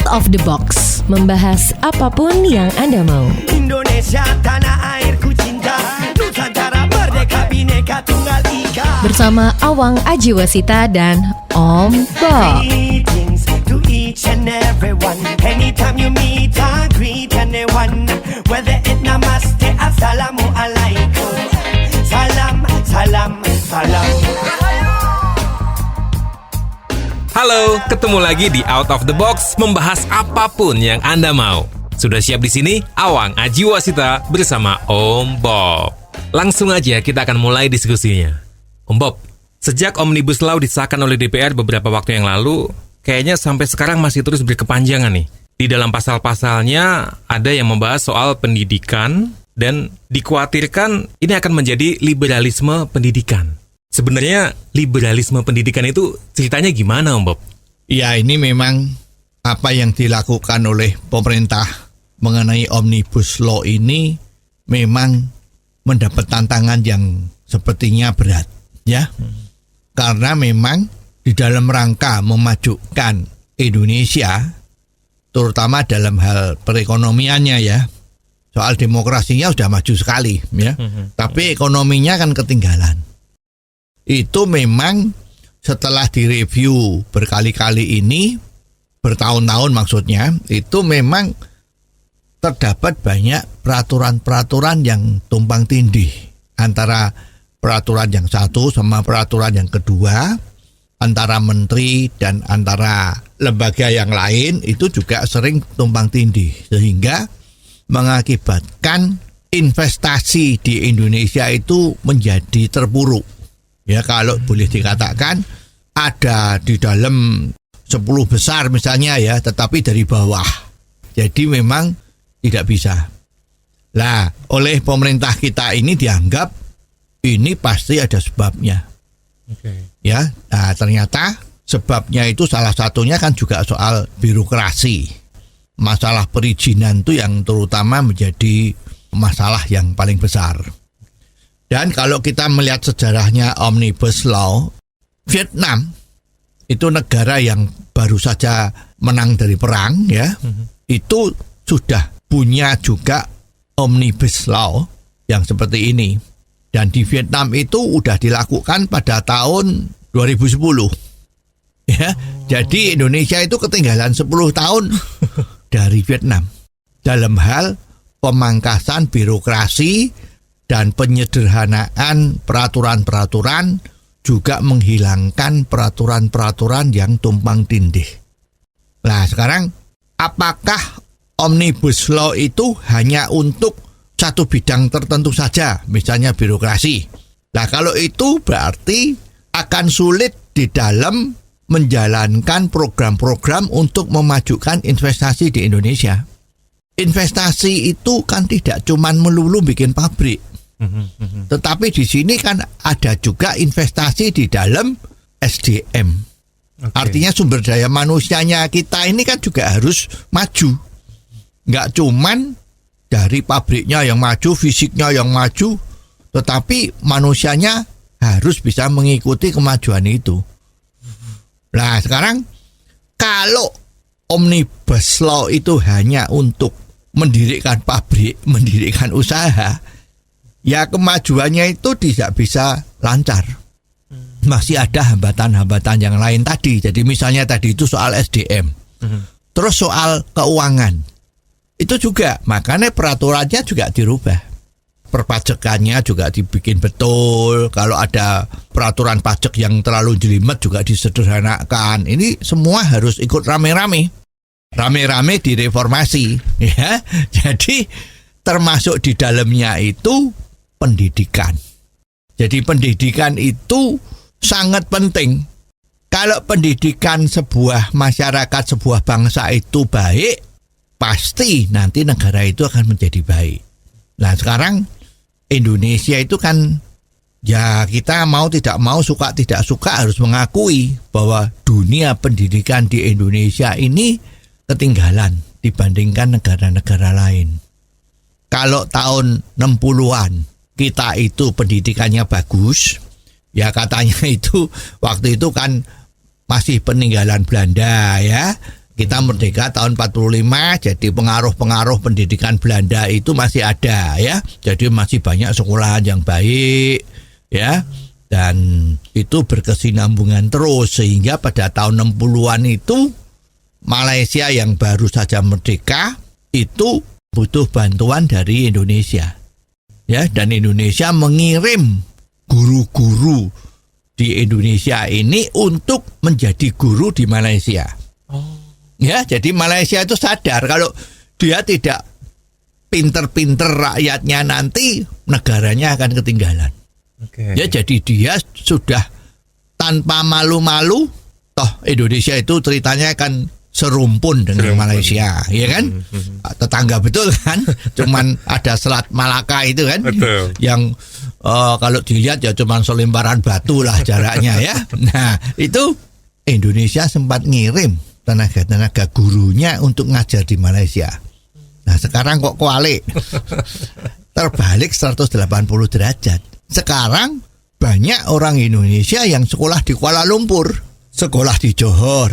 of the Box, membahas apapun yang Anda mau. Indonesia tanah airku cinta, Nusantara merdeka bhinneka tunggal ika. Bersama Awang Ajiwasita dan Om Bob. Greetings to each and everyone. Anytime you meet, I greet anyone. Whether it namaste, assalamu alaikum. Salam, salam, salam. Halo, ketemu lagi di Out of the Box, membahas apapun yang Anda mau. Sudah siap di sini? Awang Ajiwasita bersama Om Bob. Langsung aja kita akan mulai diskusinya. Om Bob, sejak Omnibus Law disahkan oleh DPR beberapa waktu yang lalu, kayaknya sampai sekarang masih terus berkepanjangan nih. Di dalam pasal-pasalnya ada yang membahas soal pendidikan dan dikhawatirkan ini akan menjadi liberalisme pendidikan. Sebenarnya liberalisme pendidikan itu ceritanya gimana, Om Bob? Ya, ini memang apa yang dilakukan oleh pemerintah mengenai Omnibus Law ini memang mendapat tantangan yang sepertinya berat, ya. Karena memang di dalam rangka memajukan Indonesia, terutama dalam hal perekonomiannya, ya. Soal demokrasinya sudah maju sekali, ya. Tapi ekonominya kan ketinggalan. Itu memang setelah direview berkali-kali ini, bertahun-tahun maksudnya, itu memang terdapat banyak peraturan-peraturan yang tumpang tindih antara peraturan yang satu sama peraturan yang kedua, antara menteri dan antara lembaga yang lain itu juga sering tumpang tindih, sehingga mengakibatkan investasi di Indonesia itu menjadi terpuruk. Ya, kalau boleh dikatakan ada di dalam 10 besar misalnya, ya, tetapi dari bawah. Jadi memang tidak bisa. Lah, oleh pemerintah kita ini dianggap ini pasti ada sebabnya. Ya, nah ternyata sebabnya itu salah satunya kan juga soal birokrasi. Masalah perizinan itu yang terutama menjadi masalah yang paling besar. Dan kalau kita melihat sejarahnya Omnibus Law, Vietnam itu negara yang baru saja menang dari perang, ya, itu sudah punya juga Omnibus Law yang seperti ini. Dan di Vietnam itu udah dilakukan pada tahun 2010. Ya, jadi Indonesia itu ketinggalan 10 tahun dari Vietnam dalam hal pemangkasan birokrasi dan penyederhanaan peraturan-peraturan, juga menghilangkan peraturan-peraturan yang tumpang tindih. Nah, sekarang apakah Omnibus Law itu hanya untuk satu bidang tertentu saja, misalnya birokrasi? Nah, kalau itu berarti akan sulit di dalam menjalankan program-program untuk memajukan investasi di Indonesia. Investasi itu kan tidak cuma melulu bikin pabrik. Tetapi di sini kan ada juga investasi di dalam SDM. Artinya sumber daya manusianya kita ini kan juga harus maju. Nggak cuman dari pabriknya yang maju, fisiknya yang maju, tetapi manusianya harus bisa mengikuti kemajuan itu. Nah, sekarang kalau Omnibus Law itu hanya untuk mendirikan pabrik, mendirikan usaha, ya kemajuannya itu tidak bisa lancar. Masih ada hambatan-hambatan yang lain tadi. Jadi misalnya tadi itu soal SDM. Terus soal keuangan. Itu juga, makanya peraturannya juga dirubah. Perpajakannya juga dibikin betul. Kalau ada peraturan pajak yang terlalu jelimet juga disederhanakan. Ini semua harus ikut rame-rame. Rame-rame direformasi, ya. Jadi termasuk di dalamnya itu pendidikan. Jadi pendidikan itu sangat penting. Kalau pendidikan sebuah masyarakat, sebuah bangsa itu baik, pasti nanti negara itu akan menjadi baik. Nah, sekarang Indonesia itu kan, ya kita mau tidak mau, suka tidak suka harus mengakui bahwa dunia pendidikan di Indonesia ini ketinggalan dibandingkan negara-negara lain. Kalau tahun 60-an kita itu pendidikannya bagus, ya katanya itu waktu itu kan masih peninggalan Belanda, ya. Kita merdeka tahun 45, jadi pengaruh-pengaruh pendidikan Belanda itu masih ada ya. Jadi masih banyak sekolahan yang baik ya. Dan itu berkesinambungan terus sehingga pada tahun 60-an itu Malaysia yang baru saja merdeka itu butuh bantuan dari Indonesia. Ya, dan Indonesia mengirim guru-guru di Indonesia ini untuk menjadi guru di Malaysia. Ya, jadi Malaysia itu sadar kalau dia tidak pinter-pinter rakyatnya nanti negaranya akan ketinggalan. Ya, jadi dia sudah tanpa malu-malu, toh Indonesia itu ceritanya kan serumpun dengan Malaysia, ya kan? Tetangga betul kan? Cuman ada Selat Malaka itu kan, yang kalau dilihat ya cuman selemparan batu lah jaraknya ya. Nah, itu Indonesia sempat ngirim tenaga-tenaga gurunya untuk ngajar di Malaysia. Nah, sekarang kok kualik. Terbalik 180 derajat. Sekarang banyak orang Indonesia yang sekolah di Kuala Lumpur, sekolah di Johor.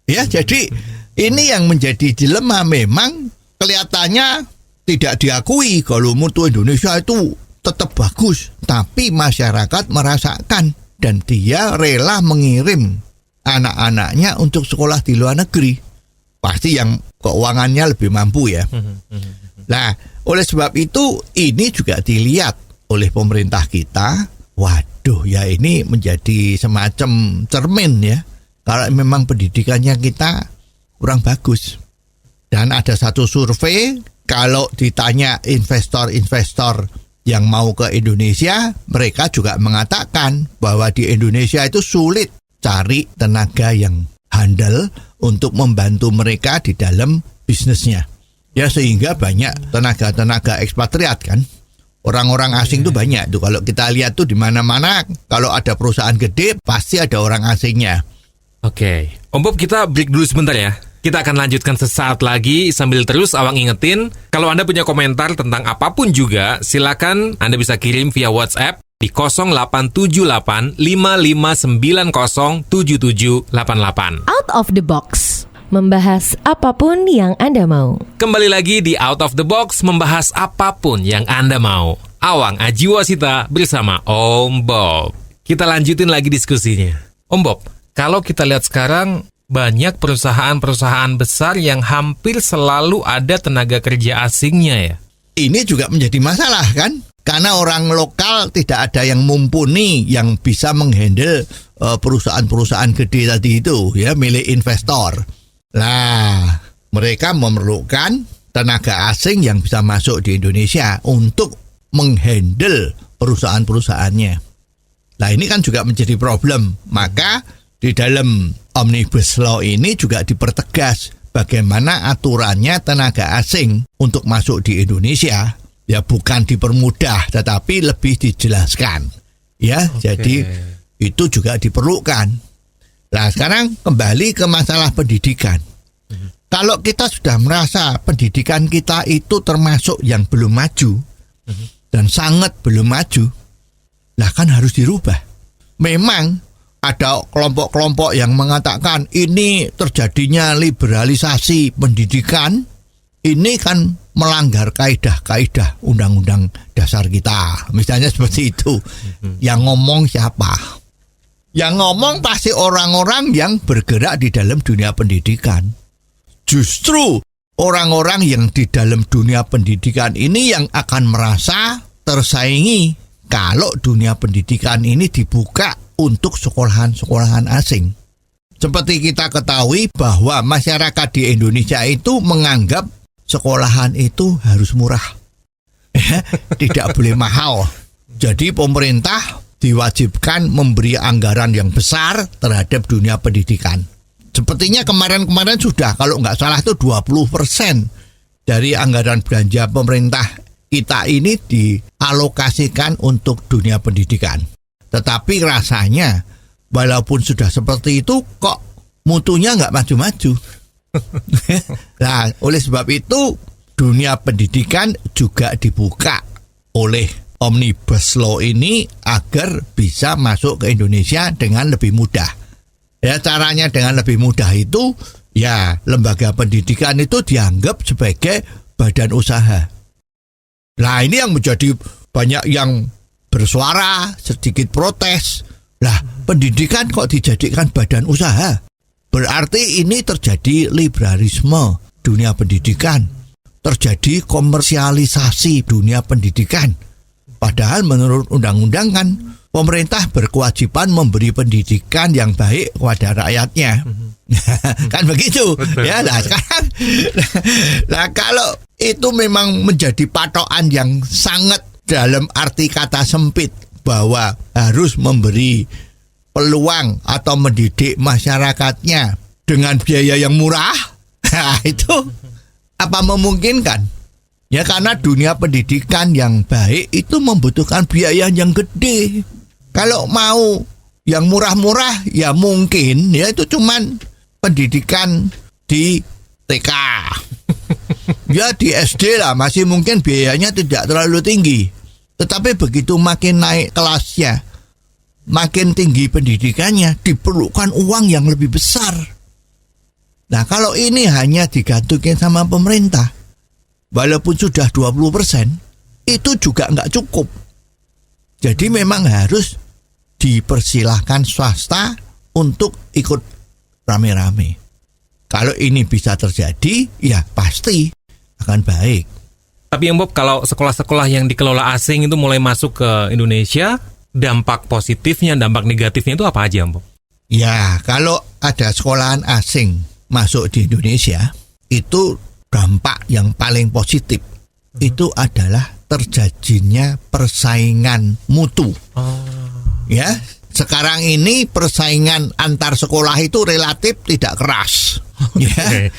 Ya, jadi ini yang menjadi dilema. Memang kelihatannya tidak diakui kalau mutu Indonesia itu tetap bagus, tapi masyarakat merasakan dan dia rela mengirim anak-anaknya untuk sekolah di luar negeri. Pasti yang keuangannya lebih mampu ya. Nah, oleh sebab itu ini juga dilihat oleh pemerintah kita. Waduh, ya ini menjadi semacam cermin ya. Kalau memang pendidikannya kita kurang bagus. Dan ada satu survei, kalau ditanya investor-investor yang mau ke Indonesia, mereka juga mengatakan bahwa di Indonesia itu sulit cari tenaga yang handal untuk membantu mereka di dalam bisnisnya. Ya, sehingga banyak tenaga-tenaga ekspatriat kan. Orang-orang asing tuh banyak tuh. Kalau kita lihat tuh di mana-mana, kalau ada perusahaan gede pasti ada orang asingnya. Oke, Om Bob, kita break dulu sebentar ya. Kita akan lanjutkan sesaat lagi sambil terus Awang ingetin, kalau Anda punya komentar tentang apapun juga, silakan Anda bisa kirim via WhatsApp di 087859907788. Out of the Box, membahas apapun yang Anda mau. Kembali lagi di Out of the Box, membahas apapun yang Anda mau. Awang Ajiwasita bersama Om Bob. Kita lanjutin lagi diskusinya. Om Bob, kalau kita lihat sekarang, banyak perusahaan-perusahaan besar yang hampir selalu ada tenaga kerja asingnya ya. Ini juga menjadi masalah kan? Karena orang lokal tidak ada yang mumpuni yang bisa menghandle perusahaan-perusahaan gede tadi itu ya, milik investor. Nah, mereka memerlukan tenaga asing yang bisa masuk di Indonesia untuk menghandle perusahaan-perusahaannya. Nah, ini kan juga menjadi problem. Maka di dalam Omnibus Law ini juga dipertegas bagaimana aturannya tenaga asing untuk masuk di Indonesia. Ya, bukan dipermudah tetapi lebih dijelaskan. Ya, jadi itu juga diperlukan. Nah, sekarang kembali ke masalah pendidikan. Kalau kita sudah merasa pendidikan kita itu termasuk yang belum maju dan sangat belum maju, lah kan harus dirubah. Memang ada kelompok-kelompok yang mengatakan ini terjadinya liberalisasi pendidikan, ini kan melanggar kaidah-kaidah undang-undang dasar kita. Misalnya seperti itu. Yang ngomong siapa? Yang ngomong pasti orang-orang yang bergerak di dalam dunia pendidikan. Justru orang-orang yang di dalam dunia pendidikan ini yang akan merasa tersaingi kalau dunia pendidikan ini dibuka untuk sekolahan-sekolahan asing. Seperti kita ketahui bahwa masyarakat di Indonesia itu menganggap sekolahan itu harus murah. Tidak boleh mahal. Jadi pemerintah diwajibkan memberi anggaran yang besar terhadap dunia pendidikan. Sepertinya kemarin-kemarin sudah, kalau nggak salah itu 20% dari anggaran belanja pemerintah kita ini dialokasikan untuk dunia pendidikan. Tetapi rasanya walaupun sudah seperti itu kok mutunya nggak maju-maju. Nah, oleh sebab itu dunia pendidikan juga dibuka oleh Omnibus Law ini agar bisa masuk ke Indonesia dengan lebih mudah. Ya, caranya dengan lebih mudah itu Ya, lembaga pendidikan itu dianggap sebagai badan usaha. Nah, ini yang menjadi banyak yang bersuara, sedikit protes. Lah, pendidikan kok dijadikan badan usaha? Berarti ini terjadi liberalisme dunia pendidikan. Terjadi komersialisasi dunia pendidikan. Padahal menurut undang-undang kan pemerintah berkewajiban memberi pendidikan yang baik kepada rakyatnya. Kan begitu. Ya, nah sekarang kalau itu memang menjadi patokan yang sangat dalam arti kata sempit bahwa harus memberi peluang atau mendidik masyarakatnya dengan biaya yang murah, nah, itu apa memungkinkan? Ya karena dunia pendidikan yang baik itu membutuhkan biaya yang gede. Kalau mau yang murah-murah ya mungkin ya itu cuman pendidikan di TK. Ya di SD lah masih mungkin biayanya tidak terlalu tinggi. Tetapi begitu makin naik kelasnya, makin tinggi pendidikannya, diperlukan uang yang lebih besar. Nah kalau ini hanya digantungin sama pemerintah, walaupun sudah 20%, itu juga nggak cukup. Jadi memang harus dipersilahkan swasta untuk ikut rame-rame. Kalau ini bisa terjadi, ya pasti akan baik. Tapi yang Bob, kalau sekolah-sekolah yang dikelola asing itu mulai masuk ke Indonesia, dampak positifnya, dampak negatifnya itu apa aja, Bob? Ya, kalau ada sekolahan asing masuk di Indonesia, itu dampak yang paling positif itu adalah terjadinya persaingan mutu. Ya, sekarang ini persaingan antar sekolah itu relatif tidak keras. Ya,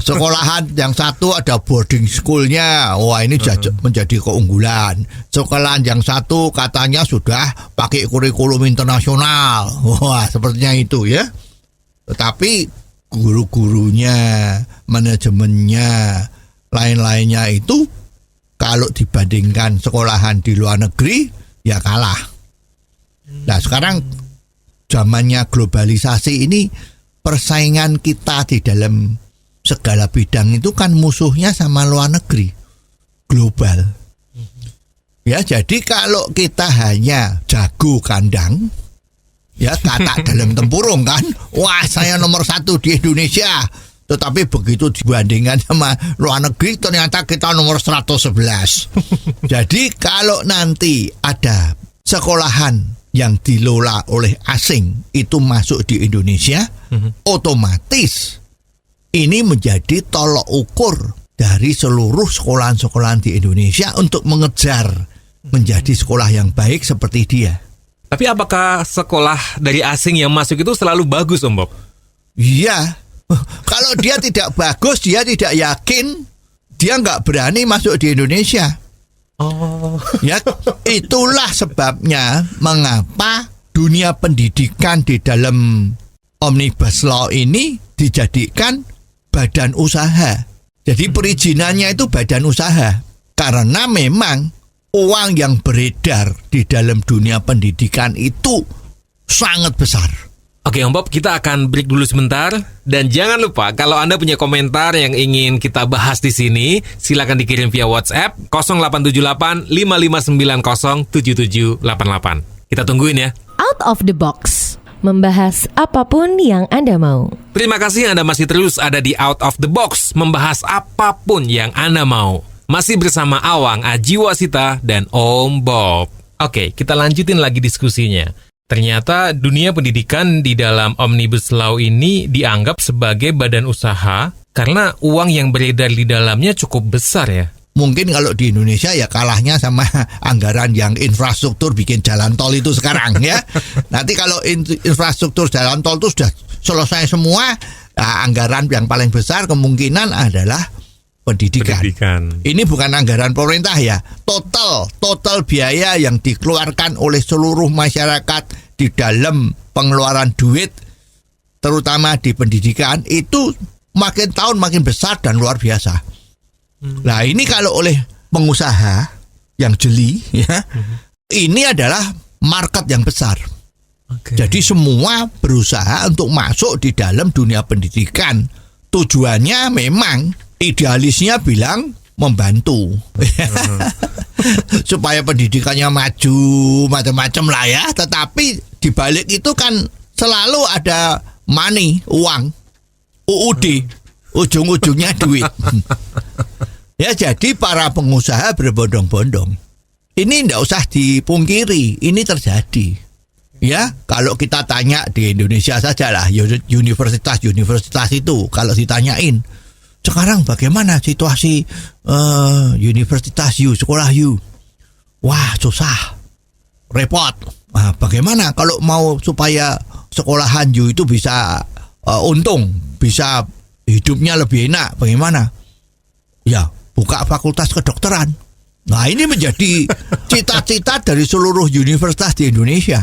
sekolahan yang satu ada boarding schoolnya, wah ini menjadi keunggulan. Sekolahan yang satu katanya sudah pakai kurikulum internasional, wah sepertinya itu ya. Tetapi guru-gurunya, manajemennya, lain-lainnya itu kalau dibandingkan sekolahan di luar negeri ya kalah. Nah sekarang zamannya globalisasi ini, persaingan kita di dalam segala bidang itu kan musuhnya sama luar negeri, global. Ya jadi kalau kita hanya jago kandang, ya kata dalam tempurung kan, wah saya nomor 1 di Indonesia. Tetapi begitu dibandingkan sama luar negeri ternyata kita nomor 111. Jadi kalau nanti ada sekolahan yang dilola oleh asing itu masuk di Indonesia, otomatis ini menjadi tolok ukur dari seluruh sekolahan-sekolahan di Indonesia untuk mengejar menjadi sekolah yang baik seperti dia. Tapi apakah sekolah dari asing yang masuk itu selalu bagus, Om Bob? Iya. Kalau dia tidak bagus, dia tidak yakin, dia nggak berani masuk di Indonesia. Oh, ya itulah sebabnya mengapa dunia pendidikan di dalam Omnibus Law ini dijadikan badan usaha. Jadi perizinannya itu badan usaha karena memang uang yang beredar di dalam dunia pendidikan itu sangat besar. Oke Om Bob, kita akan break dulu sebentar. Dan jangan lupa, kalau Anda punya komentar yang ingin kita bahas di sini, silakan dikirim via WhatsApp 0878 5590 7788. Kita tungguin ya. Out of the box, membahas apapun yang Anda mau. Terima kasih Anda masih terus ada di Out of the Box, membahas apapun yang Anda mau. Masih bersama Awang, Ajiwasita, dan Om Bob. Oke, kita lanjutin lagi diskusinya. Ternyata dunia pendidikan di dalam Omnibus Law ini dianggap sebagai badan usaha karena uang yang beredar di dalamnya cukup besar ya. Mungkin kalau di Indonesia ya kalahnya sama anggaran yang infrastruktur bikin jalan tol itu sekarang ya. Nanti kalau infrastruktur jalan tol itu sudah selesai semua, nah, anggaran yang paling besar kemungkinan adalah pendidikan. Ini bukan anggaran pemerintah ya. Total biaya yang dikeluarkan oleh seluruh masyarakat di dalam pengeluaran duit, terutama di pendidikan, itu makin tahun makin besar dan luar biasa. Nah ini kalau oleh pengusaha yang jeli ya, ini adalah market yang besar. Oke. Jadi semua berusaha untuk masuk di dalam dunia pendidikan. Tujuannya memang idealisnya bilang membantu supaya pendidikannya maju macam-macam lah ya. Tetapi di balik itu kan selalu ada money, uang, UUD, ujung-ujungnya duit. Ya, jadi para pengusaha berbondong-bondong. Ini tidak usah dipungkiri, ini terjadi. Ya, kalau kita tanya di Indonesia saja lah, universitas itu kalau ditanyain, sekarang bagaimana situasi universitas you, sekolah you? Wah, susah, repot. Nah, bagaimana kalau mau supaya sekolahan you itu bisa untung, bisa hidupnya lebih enak, bagaimana? Ya, buka fakultas kedokteran. Nah, ini menjadi cita-cita dari seluruh universitas di Indonesia.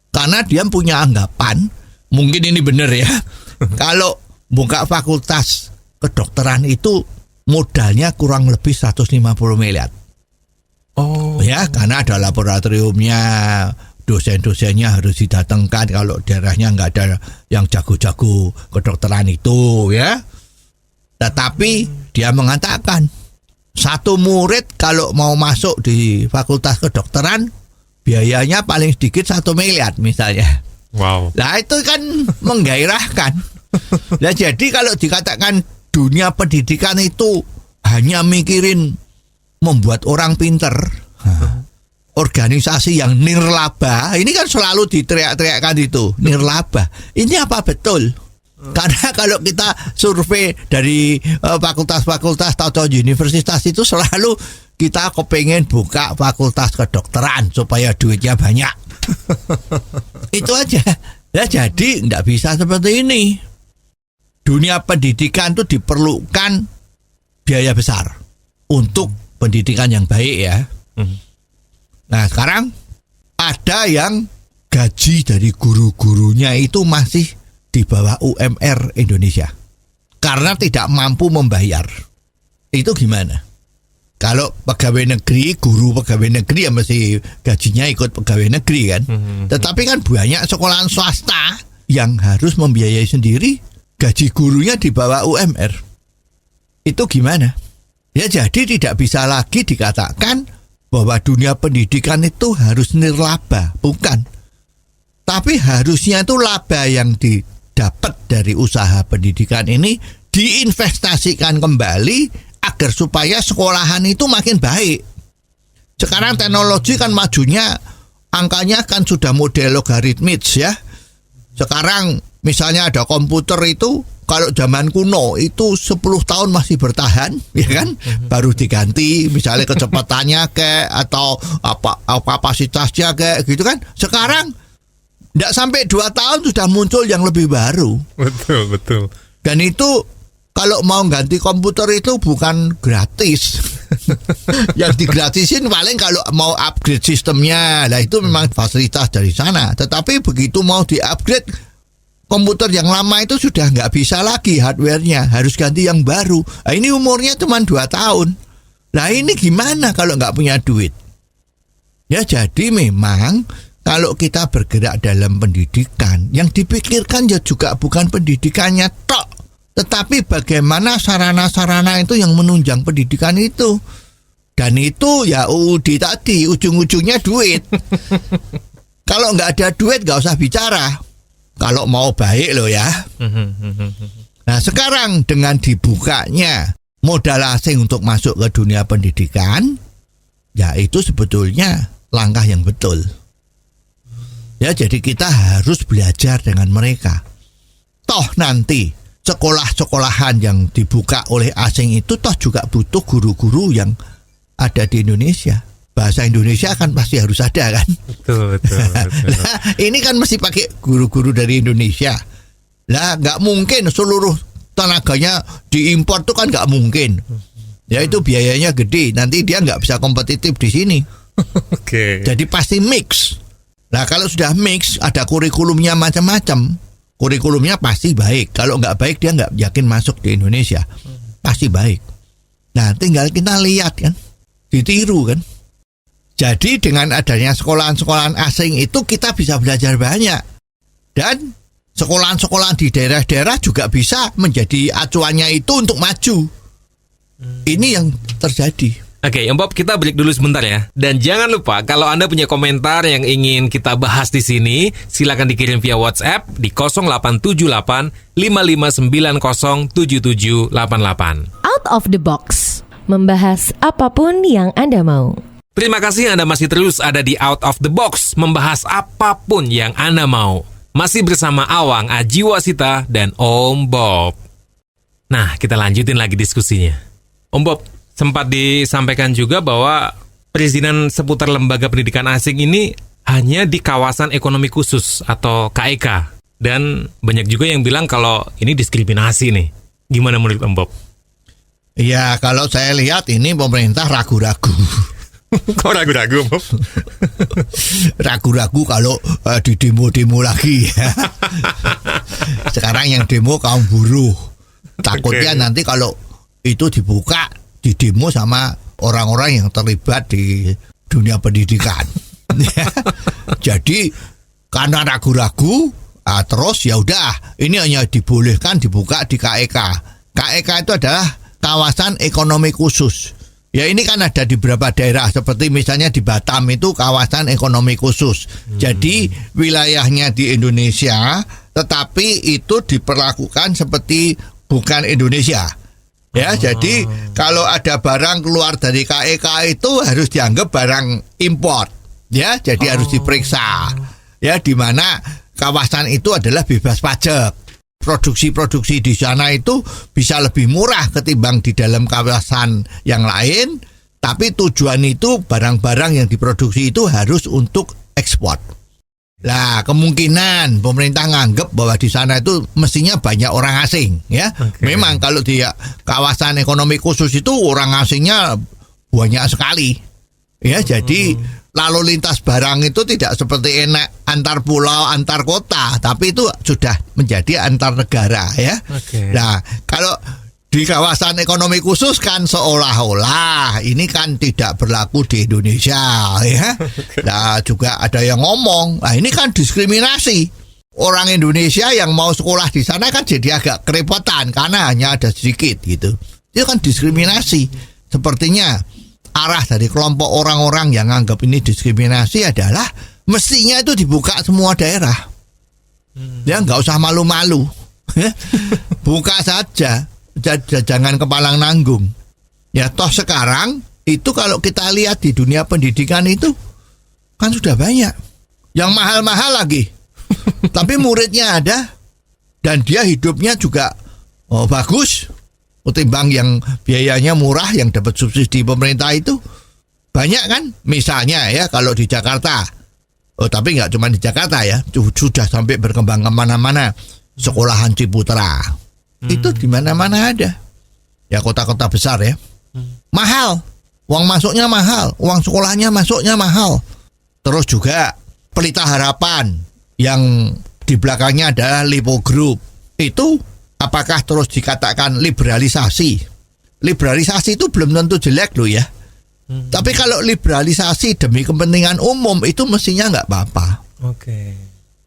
Karena dia punya anggapan, mungkin ini benar ya, kalau buka fakultas kedokteran itu modalnya kurang lebih 150 miliar. Oh. Ya, karena ada laboratoriumnya, dosen-dosennya harus didatangkan kalau daerahnya nggak ada yang jago-jago kedokteran itu ya. Tetapi dia mengatakan, satu murid kalau mau masuk di fakultas kedokteran, biayanya paling sedikit 1 miliar misalnya. Wow. Nah, itu kan menggairahkan. Nah, jadi kalau dikatakan dunia pendidikan itu hanya mikirin membuat orang pinter, organisasi yang nirlaba, ini kan selalu diteriak-teriakkan itu, nirlaba. Ini apa betul? Karena kalau kita survei dari fakultas-fakultas atau universitas itu selalu kita kepengen buka fakultas kedokteran supaya duitnya banyak. Itu aja. Ya, jadi tidak bisa seperti ini. Dunia pendidikan itu diperlukan biaya besar untuk pendidikan yang baik ya. Nah, sekarang ada yang gaji dari guru-gurunya itu masih di bawah UMR Indonesia karena tidak mampu membayar. Itu gimana? Kalau pegawai negeri, guru pegawai negeri ya masih gajinya ikut pegawai negeri kan. Tetapi kan banyak sekolahan swasta yang harus membiayai sendiri, gaji gurunya di bawah UMR. Itu gimana? Ya, jadi tidak bisa lagi dikatakan bahwa dunia pendidikan itu harus nirlaba, bukan. Tapi harusnya itu laba yang didapat dari usaha pendidikan ini diinvestasikan kembali agar supaya sekolahan itu makin baik. Sekarang teknologi kan majunya, angkanya kan sudah model logaritmis ya. Sekarang misalnya ada komputer itu, kalau zaman kuno itu 10 tahun masih bertahan, ya kan? Baru diganti misalnya kecepatannya kayak atau apa kapasitasnya kayak gitu kan. Sekarang tidak sampai 2 tahun sudah muncul yang lebih baru. Betul. Dan itu kalau mau ganti komputer itu bukan gratis. Yang digratisin paling kalau mau upgrade sistemnya. Nah, itu memang fasilitas dari sana. Tetapi begitu mau di-upgrade komputer yang lama itu sudah nggak bisa lagi hardware-nya. Harus ganti yang baru. Nah, ini umurnya cuma 2 tahun. Nah, ini gimana kalau nggak punya duit? Ya, jadi memang kalau kita bergerak dalam pendidikan, yang dipikirkan ya juga bukan pendidikannya tok, tetapi bagaimana sarana-sarana itu yang menunjang pendidikan itu. Dan itu ya UUD tadi, ujung-ujungnya duit. Kalau nggak ada duit nggak usah bicara. Kalau mau baik loh ya. Nah, sekarang dengan dibukanya modal asing untuk masuk ke dunia pendidikan, ya itu sebetulnya langkah yang betul. Ya, jadi kita harus belajar dengan mereka. Toh nanti sekolah-sekolahan yang dibuka oleh asing itu toh juga butuh guru-guru yang ada di Indonesia. Bahasa Indonesia kan pasti harus ada kan. Betul. Nah, ini kan mesti pakai guru-guru dari Indonesia. Lah, nggak mungkin seluruh tenaganya diimpor tuh kan nggak mungkin. Ya, itu biayanya gede. Nanti dia nggak bisa kompetitif di sini. Oke. Jadi pasti mix. Nah, kalau sudah mix, ada kurikulumnya macam-macam. Kurikulumnya pasti baik. Kalau nggak baik, dia nggak yakin masuk di Indonesia. Pasti baik. Nah, tinggal kita lihat kan. Ditiru kan. Jadi dengan adanya sekolahan-sekolahan asing itu kita bisa belajar banyak. Dan sekolahan-sekolahan di daerah-daerah juga bisa menjadi acuannya itu untuk maju. Ini yang terjadi. Oke, Om Bob, kita break dulu sebentar ya. Dan jangan lupa kalau Anda punya komentar yang ingin kita bahas di sini, silakan dikirim via WhatsApp di 0878 5590 7788. Out of the box, membahas apapun yang Anda mau. Terima kasih Anda masih terus ada di Out of the Box, membahas apapun yang Anda mau. Masih bersama Awang Ajiwasita dan Om Bob. Nah, kita lanjutin lagi diskusinya. Om Bob, sempat disampaikan juga bahwa perizinan seputar lembaga pendidikan asing ini hanya di kawasan ekonomi khusus atau KEK. Dan banyak juga yang bilang kalau ini diskriminasi nih. Gimana menurut Om Bob? Ya, kalau saya lihat ini pemerintah ragu-ragu. Kok ragu-ragu, Bob? Ragu-ragu kalau di demo-demo lagi. Sekarang yang demo kaum buruh. Takutnya nanti kalau itu dibuka, di demo sama orang-orang yang terlibat di dunia pendidikan. Jadi karena ragu-ragu, terus ya udah, ini hanya dibolehkan dibuka di KEK. KEK itu adalah kawasan ekonomi khusus. Ya ini kan ada di beberapa daerah, seperti misalnya di Batam itu kawasan ekonomi khusus. Jadi wilayahnya di Indonesia, tetapi itu diperlakukan seperti bukan Indonesia. Ya, jadi kalau ada barang keluar dari KEK itu harus dianggap barang import. Ya, jadi harus diperiksa. Ya, di mana kawasan itu adalah bebas pajak. Produksi-produksi di sana itu bisa lebih murah ketimbang di dalam kawasan yang lain, tapi tujuan itu barang-barang yang diproduksi itu harus untuk ekspor. Nah, kemungkinan pemerintah nganggep bahwa di sana itu mestinya banyak orang asing, ya. Okay. Memang kalau di kawasan ekonomi khusus itu orang asingnya banyak sekali. Ya, jadi lalu lintas barang itu tidak seperti enak antar pulau, antar kota, tapi itu sudah menjadi antar negara, ya. Okay. Nah, kalau di kawasan ekonomi khusus kan seolah-olah ini kan tidak berlaku di Indonesia, ya. Nah, juga ada yang ngomong, nah ini kan diskriminasi. Orang Indonesia yang mau sekolah di sana kan jadi agak kerepotan karena hanya ada sedikit gitu. Itu kan diskriminasi. Sepertinya arah dari kelompok orang-orang yang anggap ini diskriminasi adalah mestinya itu dibuka semua daerah. Ya nggak usah malu-malu. Buka saja. Jangan kepalang nanggung. Ya toh sekarang itu kalau kita lihat di dunia pendidikan itu kan sudah banyak yang mahal-mahal lagi. Tapi muridnya ada dan dia hidupnya juga bagus ketimbang yang biayanya murah yang dapat subsidi pemerintah itu. Banyak kan? Misalnya ya kalau di Jakarta. Tapi nggak cuma di Jakarta ya, sudah sampai berkembang kemana-mana. Sekolahan Ciputra. Itu di mana-mana ada. Ya kota-kota besar ya. Mahal. Uang masuknya mahal, uang sekolahnya masuknya mahal. Terus juga Pelita Harapan yang di belakangnya ada Lipo Group. Itu apakah terus dikatakan liberalisasi? Liberalisasi itu belum tentu jelek loh ya. Tapi kalau liberalisasi demi kepentingan umum itu mestinya nggak apa-apa. Oke.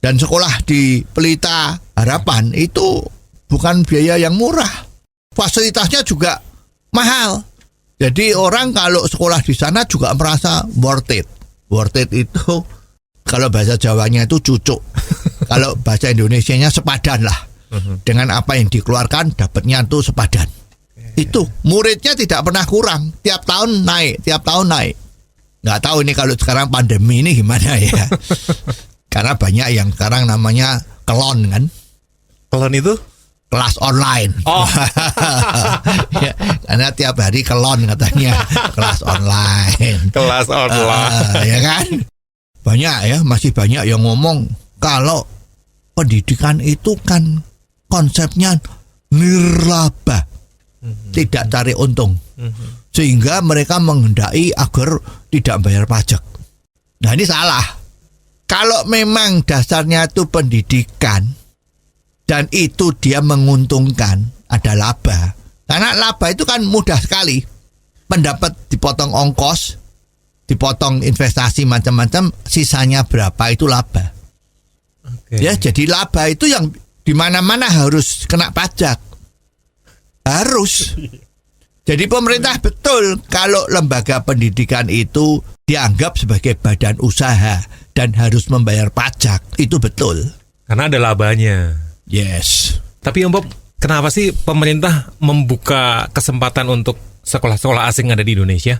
Dan sekolah di Pelita Harapan itu bukan biaya yang murah. Fasilitasnya juga mahal. Jadi orang kalau sekolah di sana juga merasa worth it. Worth it itu kalau bahasa Jawanya itu cucuk. Kalau bahasa Indonesianya sepadan lah. Dengan apa yang dikeluarkan dapatnya itu sepadan. Itu muridnya tidak pernah kurang. Tiap tahun naik. Nggak tahu ini kalau sekarang pandemi ini gimana ya. Karena banyak yang sekarang namanya kelon kan. Kelon itu? Kelas online. Oh. Ya, karena tiap hari kelon katanya. Kelas online. Kelas online. Ya kan? Banyak ya, masih banyak yang ngomong kalau pendidikan itu kan konsepnya nirlaba, tidak cari untung, sehingga mereka menghendaki agar tidak bayar pajak. Nah ini salah. Kalau memang dasarnya itu pendidikan dan itu dia menguntungkan, ada laba. Karena laba itu kan mudah sekali, pendapat dipotong ongkos, dipotong investasi macam-macam, sisanya berapa itu laba. Ya, jadi laba itu yang di mana-mana harus kena pajak. Harus. Jadi pemerintah betul kalau lembaga pendidikan itu dianggap sebagai badan usaha dan harus membayar pajak. Itu betul. Karena ada labanya. Yes. Tapi Om Bob, kenapa sih pemerintah membuka kesempatan untuk sekolah-sekolah asing ada di Indonesia?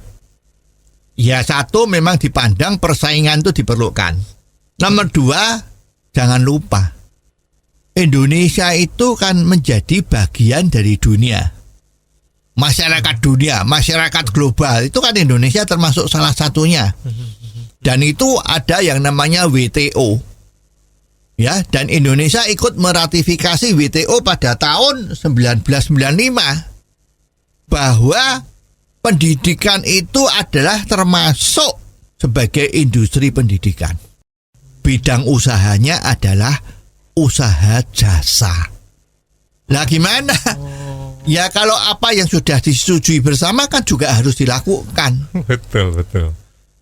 Ya, satu, memang dipandang persaingan itu diperlukan. Nomor dua, jangan lupa Indonesia itu kan menjadi bagian dari dunia. Masyarakat dunia, masyarakat global, itu kan Indonesia termasuk salah satunya. Dan itu ada yang namanya WTO. Ya, dan Indonesia ikut meratifikasi WTO pada tahun 1995 bahwa pendidikan itu adalah termasuk sebagai industri pendidikan. Bidang usahanya adalah usaha jasa. Lah gimana? Ya kalau apa yang sudah disetujui bersama kan juga harus dilakukan. Betul.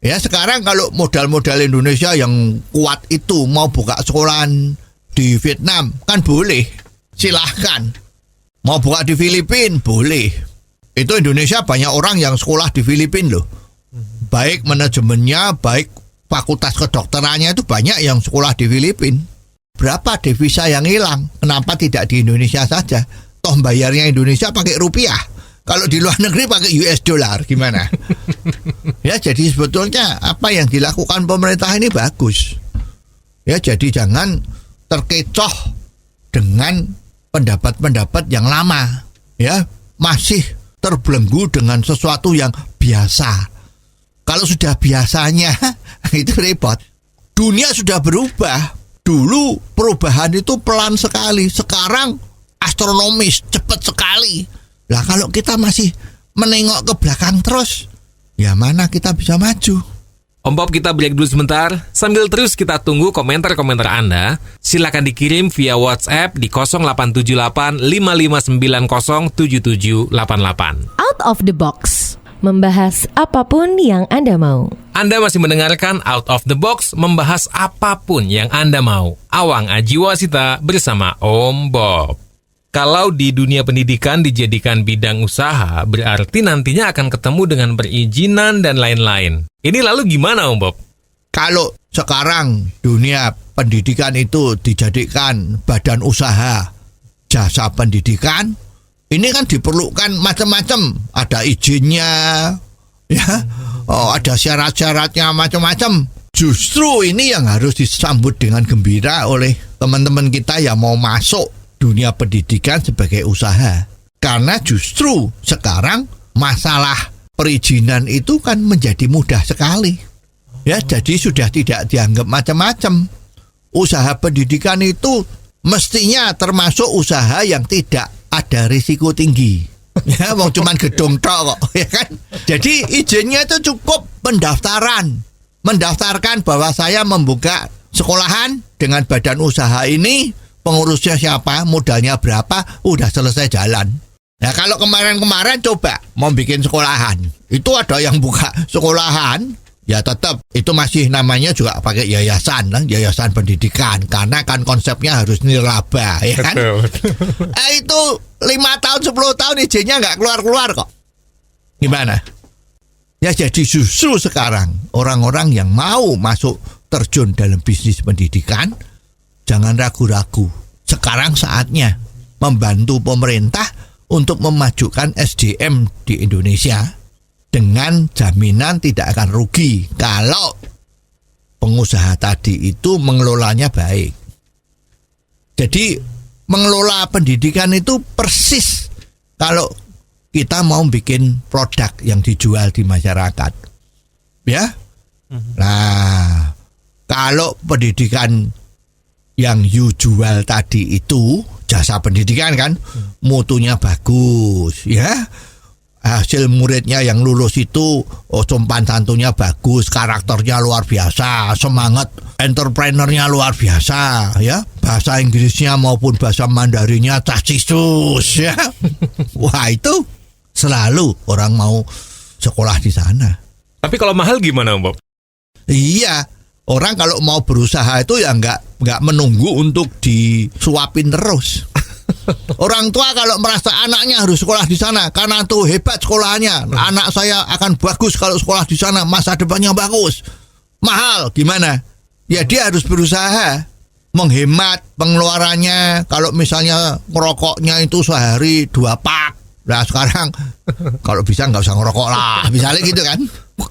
Ya sekarang kalau modal-modal Indonesia yang kuat itu mau buka sekolahan di Vietnam kan boleh, silahkan. Mau buka di Filipina boleh. Itu Indonesia banyak orang yang sekolah di Filipina loh. Baik manajemennya, baik fakultas kedokterannya itu banyak yang sekolah di Filipina. Berapa devisa yang hilang? Kenapa tidak di Indonesia saja? Toh bayarnya Indonesia pakai rupiah. Kalau di luar negeri pakai US dollar, gimana? Ya, jadi sebetulnya apa yang dilakukan pemerintah ini bagus. Ya, jadi jangan terkecoh dengan pendapat-pendapat yang lama. Ya, masih terbelenggu dengan sesuatu yang biasa. Kalau sudah biasanya, itu repot. Dunia sudah berubah. Dulu perubahan itu pelan sekali. Sekarang astronomis, cepat sekali. Lah kalau kita masih menengok ke belakang terus, ya mana kita bisa maju? Om Bob, kita break dulu sebentar. Sambil terus kita tunggu komentar-komentar Anda. Silakan dikirim via WhatsApp di 0878 5590 7788. Out of the box, membahas apapun yang Anda mau. Anda masih mendengarkan Out of the Box, membahas apapun yang Anda mau. Awang Ajiwasita bersama Om Bob. Kalau di dunia pendidikan dijadikan bidang usaha, berarti nantinya akan ketemu dengan perizinan dan lain-lain. Ini lalu gimana Om Bob? Kalau sekarang dunia pendidikan itu dijadikan badan usaha jasa pendidikan, ini kan diperlukan macam-macam. Ada izinnya, ya, ada syarat-syaratnya macam-macam. Justru ini yang harus disambut dengan gembira oleh teman-teman kita yang mau masuk dunia pendidikan sebagai usaha. Karena justru sekarang masalah perizinan itu kan menjadi mudah sekali. Ya, jadi sudah tidak dianggap macam-macam. Usaha pendidikan itu mestinya termasuk usaha yang tidak ada risiko tinggi. Ya, mau cuman gedung tok kok, ya kan? Jadi izinnya itu cukup pendaftaran. Mendaftarkan bahwa saya membuka sekolahan dengan badan usaha ini, pengurusnya siapa, modalnya berapa, udah selesai jalan. Nah kalau kemarin-kemarin coba mau bikin sekolahan, itu ada yang buka sekolahan, ya tetap itu masih namanya juga pakai yayasan, kan? Yayasan pendidikan, karena kan konsepnya harus nirlaba, ya kan? Itu 5 tahun, 10 tahun izinnya nggak keluar-keluar kok. Gimana? Ya jadi justru sekarang orang-orang yang mau masuk terjun dalam bisnis pendidikan, jangan ragu-ragu. Sekarang saatnya membantu pemerintah untuk memajukan SDM di Indonesia dengan jaminan tidak akan rugi kalau pengusaha tadi itu mengelolanya baik. Jadi mengelola pendidikan itu persis kalau kita mau bikin produk yang dijual di masyarakat. Ya. Nah, kalau pendidikan yang you jual tadi itu jasa pendidikan kan, mutunya bagus, ya, hasil muridnya yang lulus itu sopan santunnya bagus, karakternya luar biasa, semangat entrepreneurnya luar biasa, ya, bahasa Inggrisnya maupun bahasa Mandarinnya casisus, ya. Wah itu selalu orang mau sekolah di sana. Tapi kalau mahal gimana Om Bob? Iya, orang kalau mau berusaha itu ya nggak menunggu untuk disuapin terus. Orang tua kalau merasa anaknya harus sekolah di sana karena tuh hebat sekolahnya, anak saya akan bagus kalau sekolah di sana, masa depannya bagus. Mahal gimana? Ya dia harus berusaha menghemat pengeluarannya. Kalau misalnya ngerokoknya itu sehari 2 pak, nah sekarang kalau bisa nggak usah ngerokok lah, misalnya gitu kan.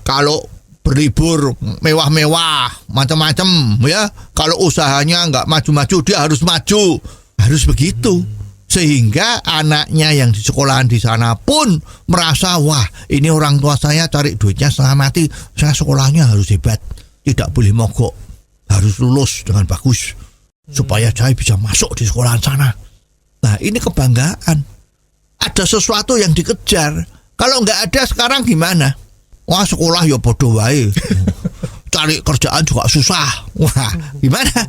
Kalau berlibur mewah-mewah macam-macam ya, kalau usahanya nggak maju-maju dia harus maju, harus begitu. Sehingga anaknya yang di sekolahan di sana pun merasa, wah ini orang tua saya cari duitnya setengah mati, saya sekolahnya harus hebat, tidak boleh mogok, harus lulus dengan bagus supaya saya bisa masuk di sekolahan sana. Nah ini kebanggaan, ada sesuatu yang dikejar. Kalau nggak ada sekarang gimana? Wah sekolah ya bodoh wae, cari kerjaan juga susah. Wah gimana?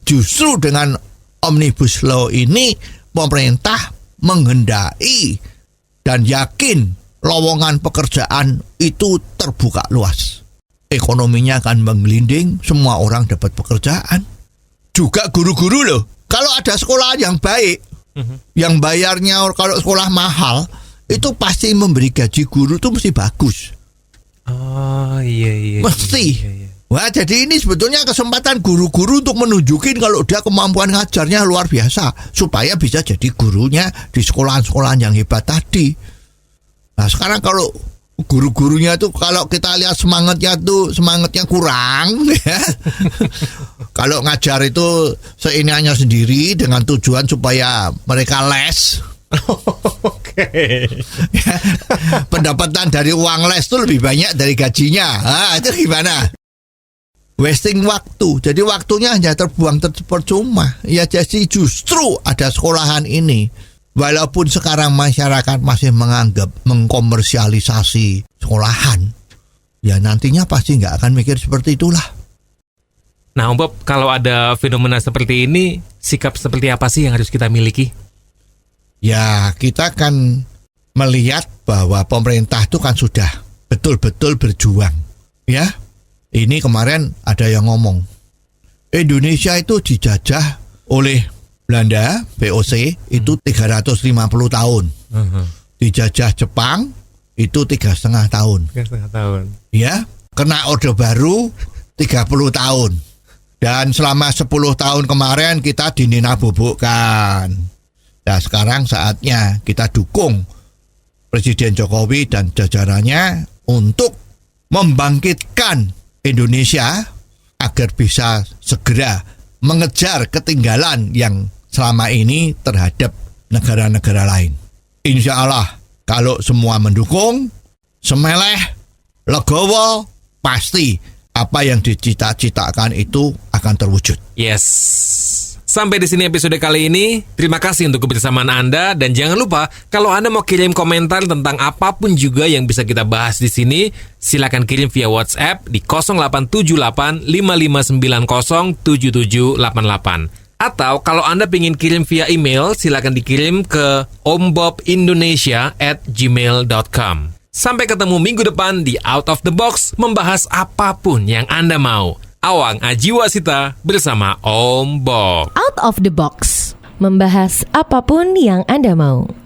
Justru dengan Omnibus Law ini pemerintah menghendaki dan yakin lowongan pekerjaan itu terbuka luas. Ekonominya akan menggelinding, semua orang dapat pekerjaan. Juga guru-guru loh. Kalau ada sekolah yang baik, yang bayarnya kalau sekolah mahal, itu pasti memberi gaji guru itu mesti bagus. Oh iya. Mesti. Iya. Wah, jadi ini sebetulnya kesempatan guru-guru untuk menunjukin kalau dia kemampuan ngajarnya luar biasa, supaya bisa jadi gurunya di sekolahan-sekolahan yang hebat tadi. Nah, sekarang kalau guru-gurunya tuh kalau kita lihat semangatnya kurang ya. Kalau ngajar itu seiniannya sendiri dengan tujuan supaya mereka les. Oke. Ya, pendapatan dari uang les itu lebih banyak dari gajinya. Itu gimana? Wasting waktu. Jadi waktunya hanya terbuang percuma. Ya jadi justru ada sekolahan ini. Walaupun sekarang masyarakat masih menganggap mengkomersialisasi sekolahan, ya nantinya pasti nggak akan mikir seperti itulah. Nah Om Bob, kalau ada fenomena seperti ini, sikap seperti apa sih yang harus kita miliki? Ya kita kan melihat bahwa pemerintah itu kan sudah betul-betul berjuang. Ya, ini kemarin ada yang ngomong, Indonesia itu dijajah oleh Belanda, VOC, itu 350 tahun. Dijajah Jepang, itu 3,5 tahun. 3,5 tahun. Ya, kena Orde Baru 30 tahun. Dan selama 10 tahun kemarin kita dinina-bobokkan. Nah sekarang saatnya kita dukung Presiden Jokowi dan jajarannya untuk membangkitkan Indonesia agar bisa segera mengejar ketinggalan yang selama ini terhadap negara-negara lain. Insya Allah kalau semua mendukung, semeleh, legowo, pasti apa yang dicita-citakan itu akan terwujud. Yes. Sampai di sini episode kali ini. Terima kasih untuk kebersamaan Anda dan jangan lupa kalau Anda mau kirim komentar tentang apapun juga yang bisa kita bahas di sini, silakan kirim via WhatsApp di 0878 5590 7788. Atau kalau Anda ingin kirim via email, silakan dikirim ke ombobindonesia@gmail.com. Sampai ketemu minggu depan di Out of the Box, membahas apapun yang Anda mau. Awang Ajiwasita bersama Om Bob. Out of the Box, membahas apapun yang Anda mau.